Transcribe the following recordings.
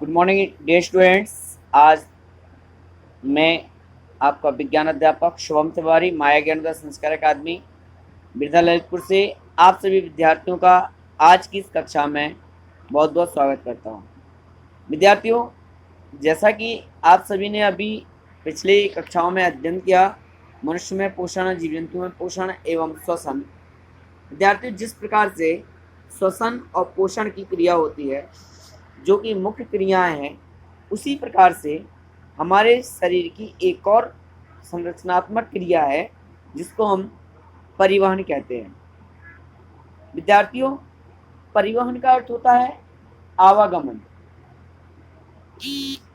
Good morning dear students. आज मैं आपका विज्ञान अध्यापक शुभम तिवारी माया ज्ञानोदय संस्कार अकादमी बिरधा ललितपुर से आप सभी विद्यार्थियों का आज की इस कक्षा में बहुत बहुत स्वागत करता हूं। विद्यार्थियों, जैसा कि आप सभी ने अभी पिछले कक्षाओं में अध्ययन किया, मनुष्य में पोषण, जीव जंतु में पोषण एवं श्वसन। विद्यार्थियों, जिस प्रकार से श्वसन और पोषण की क्रिया होती है जो कि मुख्य क्रियाएं हैं, उसी प्रकार से हमारे शरीर की एक और संरचनात्मक क्रिया है जिसको हम परिवहन कहते हैं। विद्यार्थियों, परिवहन का अर्थ होता है आवागमन,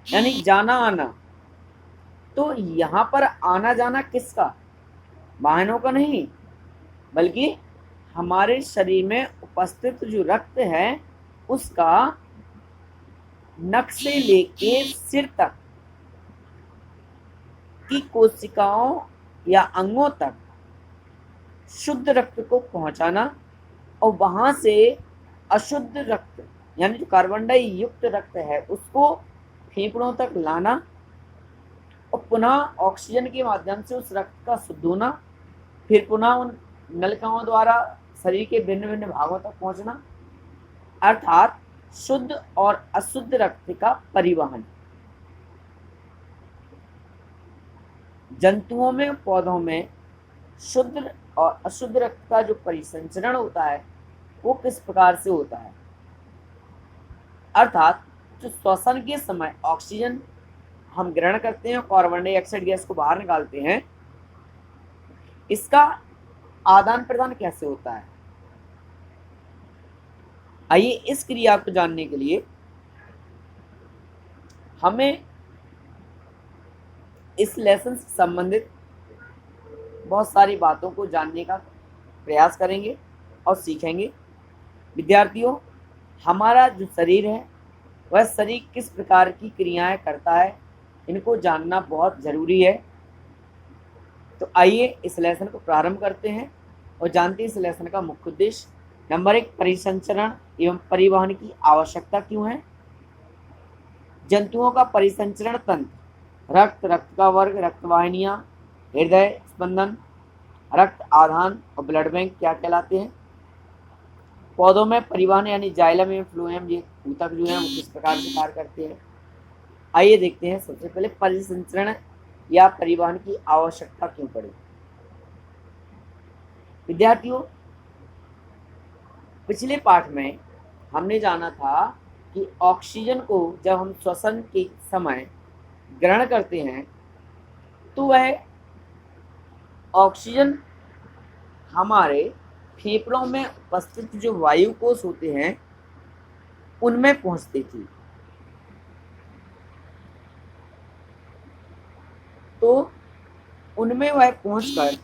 यानी जाना आना। तो यहाँ पर आना जाना किसका? वाहनों का नहीं, बल्कि हमारे शरीर में उपस्थित जो रक्त है उसका नख से लेके सिर तक की कोशिकाओं या अंगों तक शुद्ध रक्त को पहुंचाना और वहां से अशुद्ध रक्त यानी जो कार्बन डाई युक्त रक्त है उसको फेफड़ों तक लाना और पुनः ऑक्सीजन के माध्यम से उस रक्त का शुद्ध होना, फिर पुनः उन नलिकाओं द्वारा शरीर के भिन्न भिन्न भागों तक पहुंचना, अर्थात शुद्ध और अशुद्ध रक्त का परिवहन। जंतुओं में, पौधों में शुद्ध और अशुद्ध रक्त का जो परिसंचरण होता है वो किस प्रकार से होता है? अर्थात जो श्वसन के समय ऑक्सीजन हम ग्रहण करते हैं, कार्बन डाइऑक्साइड गैस को बाहर निकालते हैं, इसका आदान प्रदान कैसे होता है? आइए इस क्रिया को जानने के लिए हमें इस लेसन से संबंधित बहुत सारी बातों को जानने का प्रयास करेंगे और सीखेंगे। विद्यार्थियों, हमारा जो शरीर है वह शरीर किस प्रकार की क्रियाएं करता है, इनको जानना बहुत ज़रूरी है। तो आइए इस लेसन को प्रारंभ करते हैं और जानते हैं इस लेसन का मुख्य उद्देश्य। नंबर 1, परिसंचरण एवं परिवहन की आवश्यकता क्यों है? जंतुओं का परिसंचरण तंत्र, रक्त, रक्त का वर्ग, रक्तवाहिनियां, हृदय स्पंदन, रक्त आधान और ब्लड बैंक क्या कहलाते हैं? पौधों में परिवहन यानी जाइलम एवं फ्लोएम, ये ऊतक जो है वो किस प्रकार से कार्य करते हैं? आइए देखते हैं। सबसे पहले परिसंचरण या परिवहन की आवश्यकता क्यों पड़ी? विद्यार्थियों, पिछले पाठ में हमने जाना था कि ऑक्सीजन को जब हम श्वसन के समय ग्रहण करते हैं तो वह ऑक्सीजन हमारे फेफड़ों में उपस्थित जो वायु कोश होते हैं उनमें पहुंचती थी। तो उनमें वह पहुंचकर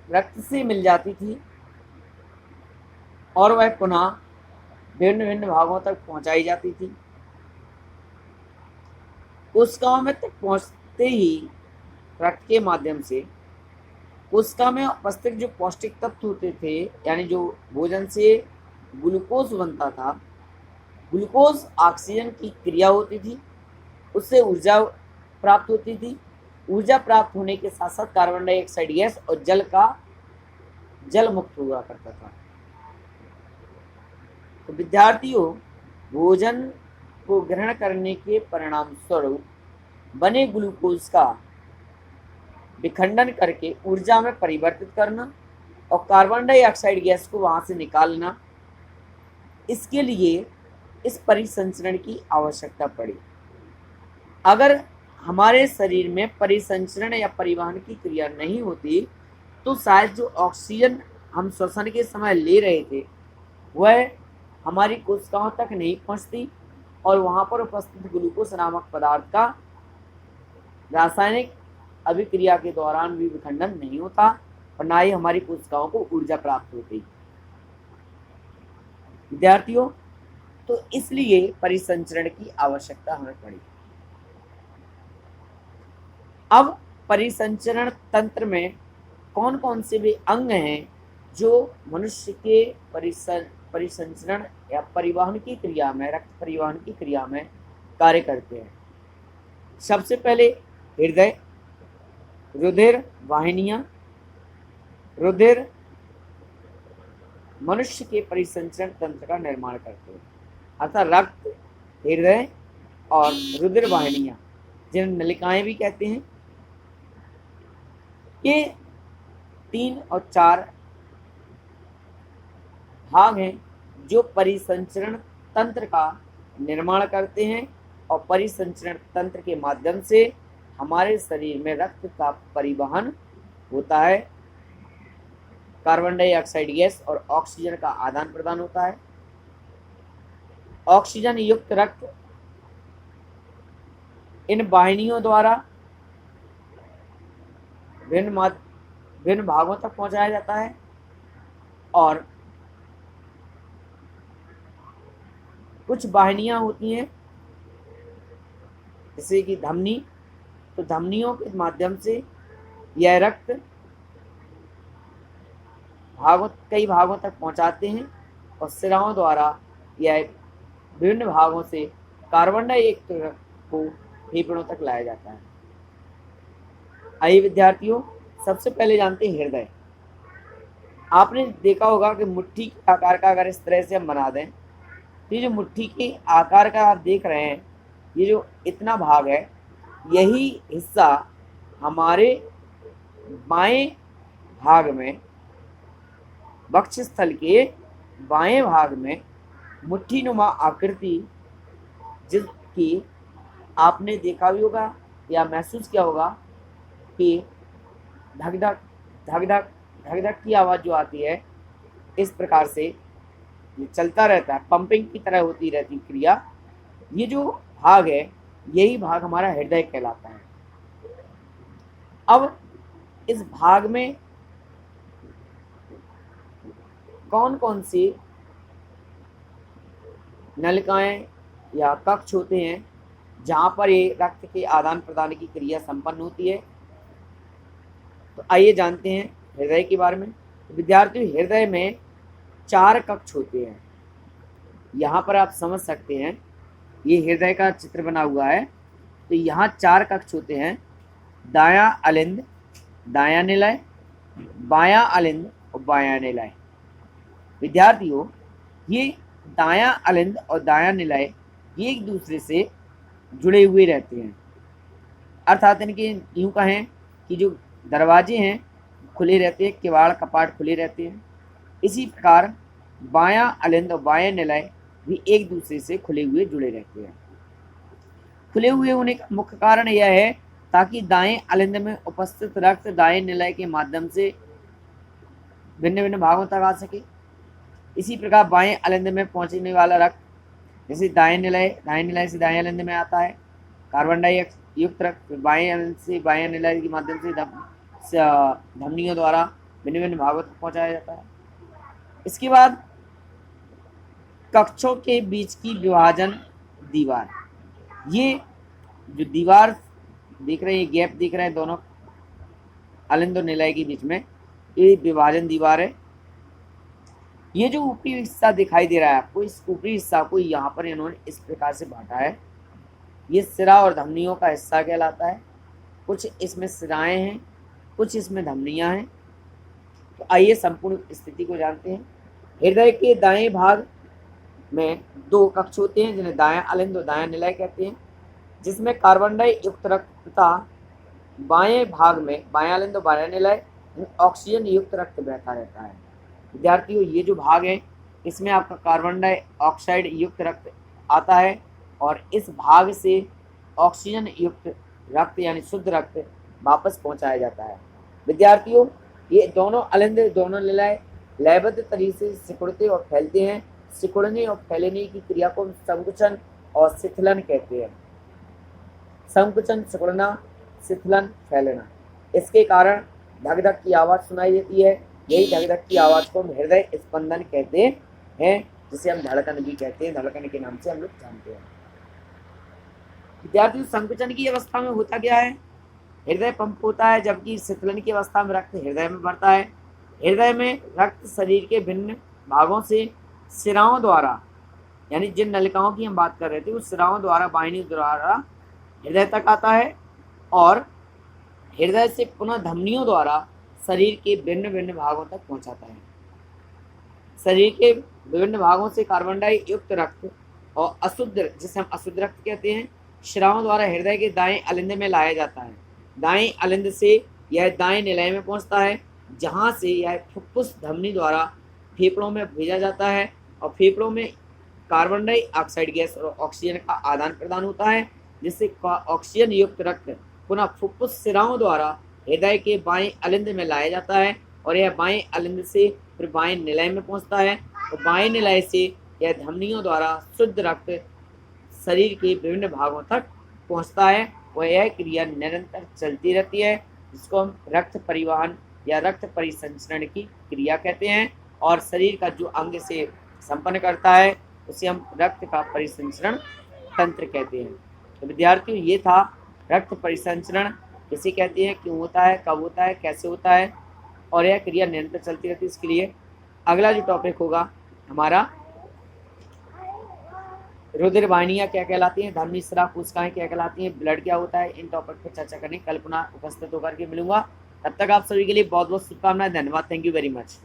रक्त से मिल जाती थी और वह पुनः भिन्न भिन्न भागों तक पहुंचाई जाती थी। कोशिकाओं में तक पहुंचते ही रक्त के माध्यम से कोशिका में उपस्थित जो पौष्टिक तत्व होते थे, यानी जो भोजन से ग्लूकोज बनता था, ग्लूकोज ऑक्सीजन की क्रिया होती थी, उससे ऊर्जा प्राप्त होती थी। ऊर्जा प्राप्त होने के साथ साथ कार्बन डाइऑक्साइड गैस और जल मुक्त हुआ करता था। तो विद्यार्थियों, भोजन को ग्रहण करने के परिणाम स्वरूप बने ग्लूकोज का विखंडन करके ऊर्जा में परिवर्तित करना और कार्बन डाइऑक्साइड गैस को वहां से निकालना, इसके लिए इस परिसंचरण की आवश्यकता पड़ी। अगर हमारे शरीर में परिसंचरण या परिवहन की क्रिया नहीं होती तो शायद जो ऑक्सीजन हम श्वसन के समय ले रहे थे वह हमारी कोशिकाओं तक नहीं पहुंचती और वहां पर उपस्थित ग्लूकोज नामक पदार्थ का रासायनिक अभिक्रिया के दौरान भी विखंडन नहीं होता और ना ही हमारी कोशिकाओं को ऊर्जा प्राप्त होती। विद्यार्थियों, तो इसलिए परिसंचरण की आवश्यकता हमें पड़ी। अब परिसंचरण तंत्र में कौन कौन से वे अंग हैं जो मनुष्य के परिसंचरण या परिवहन की क्रिया में, रक्त परिवहन की क्रिया में कार्य करते हैं। सबसे पहले हृदय, रुधिर वाहिनियां। रुधिर मनुष्य के परिसंचरण तंत्र का निर्माण करते हैं, अर्थात रक्त, हृदय और रुधिर वाहिनियां, जिन्हें नलिकाएं भी कहते हैं, ये 3 और 4 भाग हैं जो परिसंचरण तंत्र का निर्माण करते हैं और परिसंचरण तंत्र के माध्यम से हमारे शरीर में रक्त का परिवहन होता है, कार्बन डाइऑक्साइड गैस और ऑक्सीजन का आदान प्रदान होता है। ऑक्सीजन युक्त रक्त इन वाहिनियों द्वारा विभिन्न भागों तक पहुंचाया जाता है और कुछ वाहिनियां होती हैं जैसे कि धमनी, तो धमनियों के माध्यम से यह रक्त कई भागों तक पहुंचाते हैं और सिराओं द्वारा यह विभिन्न भागों से कार्बन डाइऑक्साइड को फेफड़ों तक लाया जाता है। आइए विद्यार्थियों, सबसे पहले जानते हैं हृदय। आपने देखा होगा कि मुट्ठी के आकार का अगर इस तरह से हम बना दें, तो ये जो मुट्ठी के आकार का आप देख रहे हैं, ये जो इतना भाग है, यही हिस्सा हमारे बाएं भाग में, वक्षस्थल के बाएं भाग में मुट्ठी नुमा आकृति, जिसकी आपने देखा भी होगा या महसूस किया होगा कि धक धक धक धक धक धक की आवाज़ जो आती है, इस प्रकार से ये चलता रहता है, पंपिंग की तरह होती रहती क्रिया। ये जो भाग है, यही भाग हमारा हृदय कहलाता है। अब इस भाग में कौन कौन सी नलिकाएं या कक्ष होते हैं जहाँ पर ये रक्त के आदान प्रदान की क्रिया संपन्न होती है। तो आइए जानते हैं हृदय के बारे में। विद्यार्थियों, हृदय में 4 कक्ष होते हैं। यहाँ पर आप समझ सकते हैं, ये हृदय का चित्र बना हुआ है, तो यहाँ 4 कक्ष होते हैं। दायां अलिंद, दायां निलय, बायां अलिंद और बायां निलय। विद्यार्थियों, ये दायां अलिंद और दायां निलय ये एक दूसरे से जुड़े हुए रहते हैं, अर्थात इनके यूँ कहें कि जो दरवाजे हैं खुले रहते हैं, किवाड़ कपाट खुले रहते हैं। इसी प्रकार बायां अलिंद और बायां निलय भी एक दूसरे से खुले हुए जुड़े रहते हैं। खुले हुए होने का मुख्य कारण यह है ताकि दाएं अलिंद में उपस्थित रक्त दाएं निलय के माध्यम से भिन्न भिन्न भागों तक आ सके। इसी प्रकार बाएं अलिंद में पहुंचने वाला रक्त, जैसे दाएं निलय से दाएं अलिंद में आता है कार्बन डाइऑक्साइड युक्त रक्त, बाएं अलिंद से बाएं निलय के माध्यम से धमनियों द्वारा भिन्न भिन्न भागों तक पहुंचाया जाता है। इसके बाद कक्षों के बीच की विभाजन दीवार, ये जो दीवार दिख रही है, गैप दिख रहे हैं दोनों अलिंद और निलय के बीच में, ये विभाजन दीवार है। ये जो ऊपरी हिस्सा दिखाई दे रहा है आपको, इस ऊपरी हिस्सा को यहाँ पर इन्होंने इस प्रकार से बांटा है। ये सिरा और धमनियों का हिस्सा कहलाता है। कुछ इसमें सिराएं हैं, कुछ इसमें धमनियाँ हैं। तो आइए संपूर्ण स्थिति को जानते हैं। हृदय के दाएं भाग में 2 कक्ष होते हैं जिन्हें दायां अलिंद और दायां निलय कहते हैं, जिसमें कार्बन डाइऑक्साइड युक्त रक्त तथा बाएं भाग में बायां अलिंद और बायां निलय ऑक्सीजन युक्त रक्त बहता रहता है। विद्यार्थियों, ये जो भाग है, इसमें आपका कार्बन डाइऑक्साइड युक्त रक्त आता है और इस भाग से ऑक्सीजन युक्त रक्त यानी शुद्ध रक्त वापस पहुंचाया जाता है। विद्यार्थियों, ये दोनों अलिंद दोनों निलय लयबद्ध तरीके से सिकुड़ते और फैलते हैं। सिकुड़ने और फैलने की क्रिया को संकुचन और शिथिलन कहते हैं। संकुचन, सिकुड़ना, शिथिलन, फैलना। इसके कारण धक धक की आवाज़ सुनाई देती है। यही धक धक की आवाज़ को हम हृदय स्पंदन कहते हैं, जिसे हम धड़कन भी कहते हैं, धड़कन के नाम से हम लोग जानते हैं। विद्यार्थियों, संकुचन की अवस्था में होता क्या है हृदय पंप होता है, जबकि शीतलन की अवस्था में रक्त हृदय में बढ़ता है। हृदय में रक्त शरीर के भिन्न भागों से सिराओं द्वारा, यानी जिन नलिकाओं की हम बात कर रहे थे, उस सिराओं द्वारा वाहिनी द्वारा हृदय तक आता है और हृदय से पुनः धमनियों द्वारा शरीर के भिन्न भिन्न भागों तक पहुंचाता है। शरीर के विभिन्न भागों से कार्बन डाई युक्त रक्त और अशुद्ध, जिसे हम अशुद्ध रक्त कहते हैं, श्रावों द्वारा हृदय के दाएं अलिंद में लाया जाता है। दाएं अलिंद से यह दाएं निलय में पहुंचता है, जहां से यह फुफ्फुस धमनी द्वारा फेफड़ों में भेजा जाता है और फेफड़ों में कार्बन डाइऑक्साइड गैस और ऑक्सीजन का आदान प्रदान होता है, जिससे ऑक्सीजन युक्त रक्त पुनः फुफ्फुस सिराओं द्वारा हृदय के बाएं अलिंद में लाया जाता है और यह बाएं अलिंद से फिर बाएं निलय में पहुंचता है और बाएं निलय से यह धमनियों द्वारा शुद्ध रक्त शरीर के विभिन्न भागों तक पहुंचता है और यह क्रिया निरंतर चलती रहती है, जिसको हम रक्त परिवहन या रक्त परिसंचरण की क्रिया कहते हैं। और शरीर का जो अंग से संपन्न करता है उसे हम रक्त का परिसंचरण तंत्र कहते हैं। तो विद्यार्थियों, ये था रक्त परिसंचरण किसे कहते हैं, क्यों होता है, कब होता है, कैसे होता है और यह क्रिया निरंतर चलती रहती है। इसके लिए अगला जो टॉपिक होगा हमारा, रुधिर वाहिनियाँ क्या कहलाती हैं, धमनी स्राव कोशिकाएं क्या कहलाती हैं, ब्लड क्या होता है, इन टॉपिक पर चर्चा करने कल पुनः उपस्थित होकर के मिलूंगा। तब तक आप सभी के लिए बहुत बहुत शुभकामनाएं। धन्यवाद। Thank you very much.